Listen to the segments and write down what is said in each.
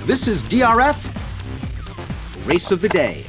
This is DRF Race of the Day.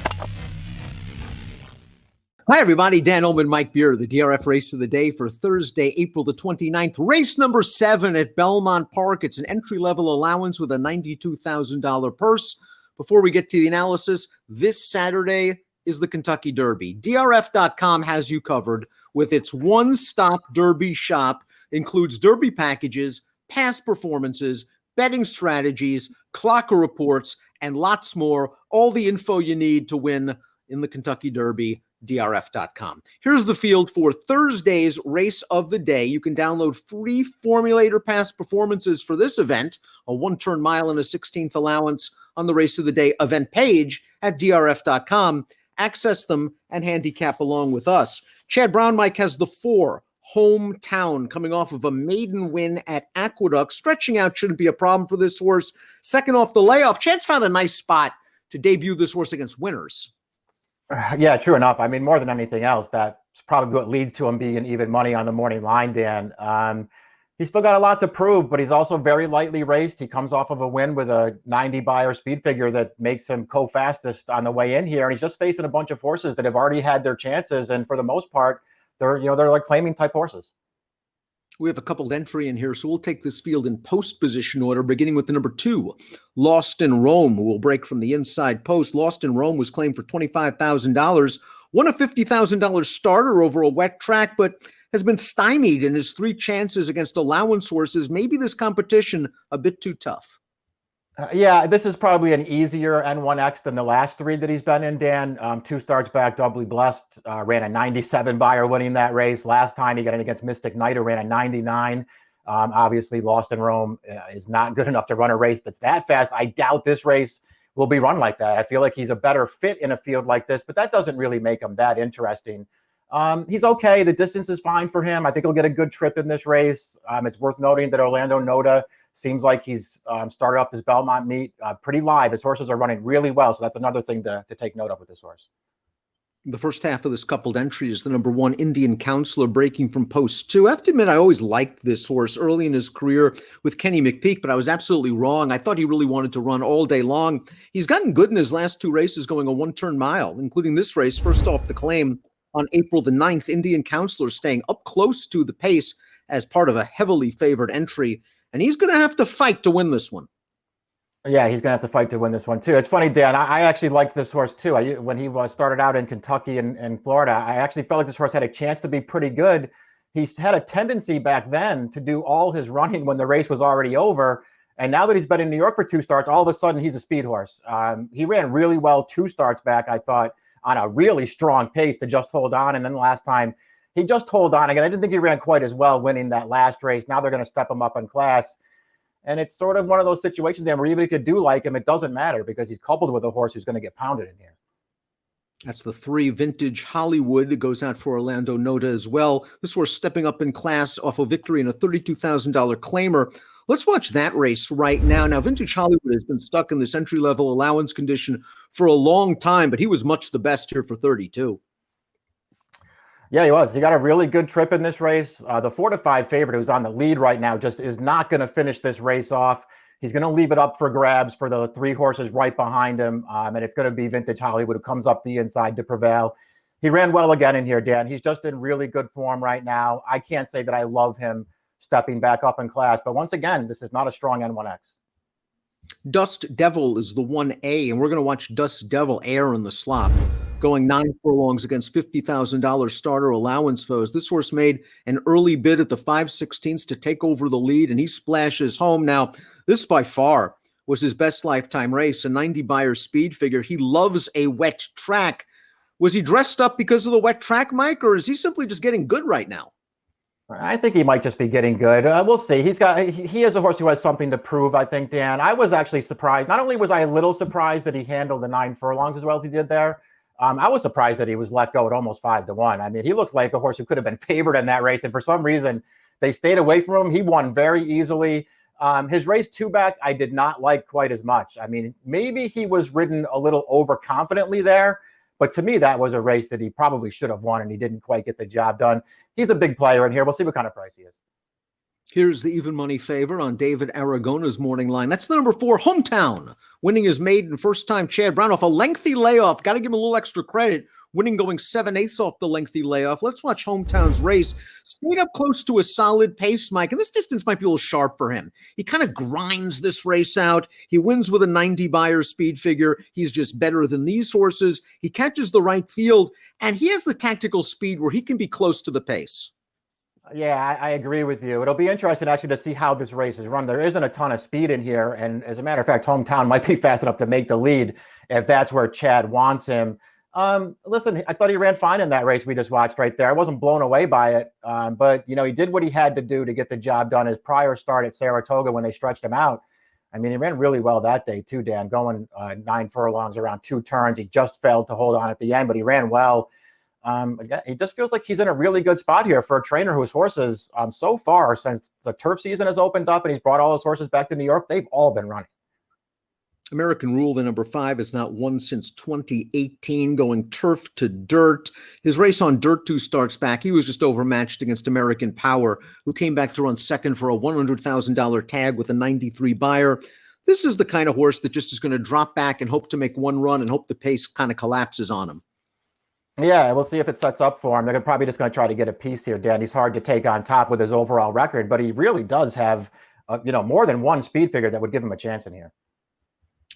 Hi, everybody. Dan Illman, Mike Beer, the DRF Race of the Day for Thursday, April the 29th. Race number 7 at Belmont Park. It's an entry-level allowance with a $92,000 purse. Before we get to the analysis, this Saturday is the Kentucky Derby. DRF.com has you covered with its one-stop Derby shop. Includes Derby packages, past performances, betting strategies, clocker reports, and lots more. All the info you need to win in the Kentucky Derby. DRF.com. Here's the field for Thursday's Race of the Day. You can download free formulator past performances for this event, a 1-turn mile and a 16th allowance on the Race of the Day event page at DRF.com. Access them and handicap along with us. Chad Brown Mike has the 4 hometown coming off of a maiden win at Aqueduct. Stretching out shouldn't be a problem for this horse. Second off the layoff, Chad's found a nice spot to debut this horse against winners. Yeah, true enough. I mean, more than anything else, that's probably what leads to him being even money on the morning line, Dan. He's still got a lot to prove, but he's also very lightly raced. He comes off of a win with a 90 buyer speed figure that makes him co-fastest on the way in here. And he's just facing a bunch of horses that have already had their chances. And for the most part, they're like claiming type horses. We have a coupled entry in here, so we'll take this field in post position order, beginning with the number 2, Lost in Rome, who will break from the inside post. Lost in Rome was claimed for $25,000, won a $50,000 starter over a wet track, but has been stymied in his 3 chances against allowance horses. Maybe this competition a bit too tough. Yeah, this is probably an easier N1X than the last 3 that he's been in, Dan. 2 starts back, doubly blessed, ran a 97 buyer winning that race. Last time he got in against Mystic Knight, who ran a 99. Obviously, Lost in Rome is not good enough to run a race that's that fast. I doubt this race will be run like that. I feel like he's a better fit in a field like this, but that doesn't really make him that interesting. He's okay. The distance is fine for him. I think he'll get a good trip in this race. It's worth noting that Orlando Noda seems like he's started off this Belmont meet pretty live. His horses are running really well, so that's another thing to take note of with this horse. The first half of this coupled entry is the number 1 Indian Counselor breaking from post 2. I have to admit, I always liked this horse early in his career with Kenny McPeak, but I was absolutely wrong. I thought he really wanted to run all day long. He's gotten good in his last 2 races, going a 1-turn mile, including this race, first off the claim on April the 9th. Indian Counselor staying up close to the pace as part of a heavily favored entry. And he's going to have to fight to win this one. Yeah, he's going to have to fight to win this one, too. It's funny, Dan, I actually liked this horse, too. When he started out in Kentucky and Florida, I actually felt like this horse had a chance to be pretty good. He's had a tendency back then to do all his running when the race was already over. And now that he's been in New York for 2 starts, all of a sudden he's a speed horse. He ran really well 2 starts back, I thought, on a really strong pace to just hold on. And then the last time, he just hold on again. I didn't think he ran quite as well winning that last race. Now they're going to step him up in class. And it's sort of one of those situations then where even if you do like him, it doesn't matter because he's coupled with a horse who's going to get pounded in here. That's the 3 Vintage Hollywood that goes out for Orlando Noda as well. This horse stepping up in class off a victory in a $32,000 claimer. Let's watch that race right now. Now, Vintage Hollywood has been stuck in this entry-level allowance condition for a long time, but he was much the best here for 32. Yeah, he was. He got a really good trip in this race. The 4-5 favorite who's on the lead right now just is not going to finish this race off. He's going to leave it up for grabs for the 3 horses right behind him. And it's going to be Vintage Hollywood who comes up the inside to prevail. He ran well again in here, Dan. He's just in really good form right now. I can't say that I love him stepping back up in class. But once again, this is not a strong N1X. Dust Devil is the 1A, and we're going to watch Dust Devil air in the slop, going 9 furlongs against $50,000 starter allowance foes. This horse made an early bid at the 5/16 to take over the lead, and he splashes home. Now, this by far was his best lifetime race, a 90 buyer speed figure. He loves a wet track. Was he dressed up because of the wet track, Mike, or is he simply just getting good right now? I think he might just be getting good. We'll see. He is a horse who has something to prove, I think, Dan. I was actually surprised. Not only was I a little surprised that he handled the 9 furlongs as well as he did there, I was surprised that he was let go at almost 5-1. I mean, he looked like a horse who could have been favored in that race. And for some reason, they stayed away from him. He won very easily. His race 2 back, I did not like quite as much. I mean, maybe he was ridden a little overconfidently there. But to me, that was a race that he probably should have won, and he didn't quite get the job done. He's a big player in here. We'll see what kind of price he is. Here's the even money favor on David Aragona's morning line. That's the number 4, Hometown. Winning his maiden first time. Chad Brown off a lengthy layoff. Got to give him a little extra credit. Winning going 7/8 off the lengthy layoff. Let's watch Hometown's race. Stayed up close to a solid pace, Mike. And this distance might be a little sharp for him. He kind of grinds this race out. He wins with a 90 Beyer speed figure. He's just better than these horses. He catches the right field. And he has the tactical speed where he can be close to the pace. Yeah, I agree with you. It'll be interesting actually to see how this race is run. There isn't a ton of speed in here. And as a matter of fact, Hometown might be fast enough to make the lead if that's where Chad wants him. Listen, I thought he ran fine in that race we just watched right there. I wasn't blown away by it. But, he did what he had to do to get the job done. His prior start at Saratoga when they stretched him out. I mean, he ran really well that day too, Dan, going 9 furlongs around 2 turns. He just failed to hold on at the end, but he ran well. He just feels like he's in a really good spot here for a trainer whose horses so far since the turf season has opened up and he's brought all his horses back to New York, they've all been running. American Rule, the number 5, has not won since 2018, going turf to dirt. His race on dirt 2 starts back. He was just overmatched against American Power, who came back to run second for a $100,000 tag with a 93 Beyer. This is the kind of horse that just is going to drop back and hope to make one run and hope the pace kind of collapses on him. Yeah, we'll see if it sets up for him. They're probably just going to try to get a piece here, Dan. He's hard to take on top with his overall record, but he really does have, more than one speed figure that would give him a chance in here.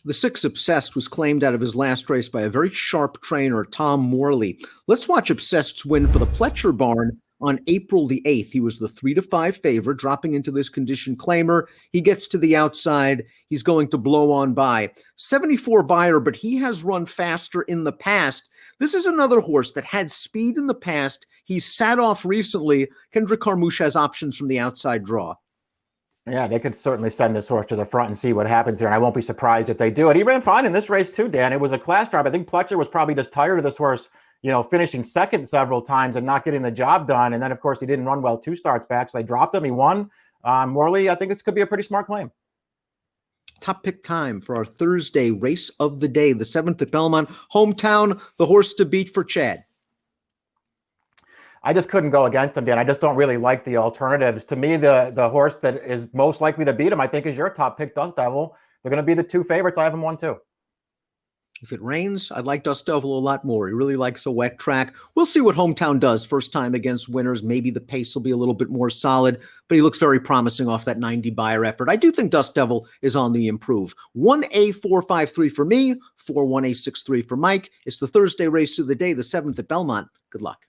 The 6, Obsessed, was claimed out of his last race by a very sharp trainer, Tom Morley. Let's watch Obsessed's win for the Pletcher barn on April the 8th. He was the 3-5 favorite, dropping into this condition claimer. He gets to the outside. He's going to blow on by. 74 Beyer, but he has run faster in the past. This is another horse that had speed in the past. He's sat off recently. Kendrick Carmouche has options from the outside draw. Yeah, they could certainly send this horse to the front and see what happens there. And I won't be surprised if they do it. He ran fine in this race too, Dan. It was a class drop. I think Pletcher was probably just tired of this horse, finishing second several times and not getting the job done. And then, of course, he didn't run well 2 starts back. So they dropped him. He won. Morley, I think this could be a pretty smart claim. Top pick time for our Thursday race of the day, the 7th at Belmont. Hometown, the horse to beat for Chad. I just couldn't go against him, Dan. I just don't really like the alternatives. To me, the horse that is most likely to beat him, I think, is your top pick, Dust Devil. They're going to be the 2 favorites. I have him 1-2. If it rains, I'd like Dust Devil a lot more. He really likes a wet track. We'll see what Hometown does first time against winners. Maybe the pace will be a little bit more solid, but he looks very promising off that 90 Beyer effort. I do think Dust Devil is on the improve. 1A453 for me, 41A63 for Mike. It's the Thursday race of the day, the 7th at Belmont. Good luck.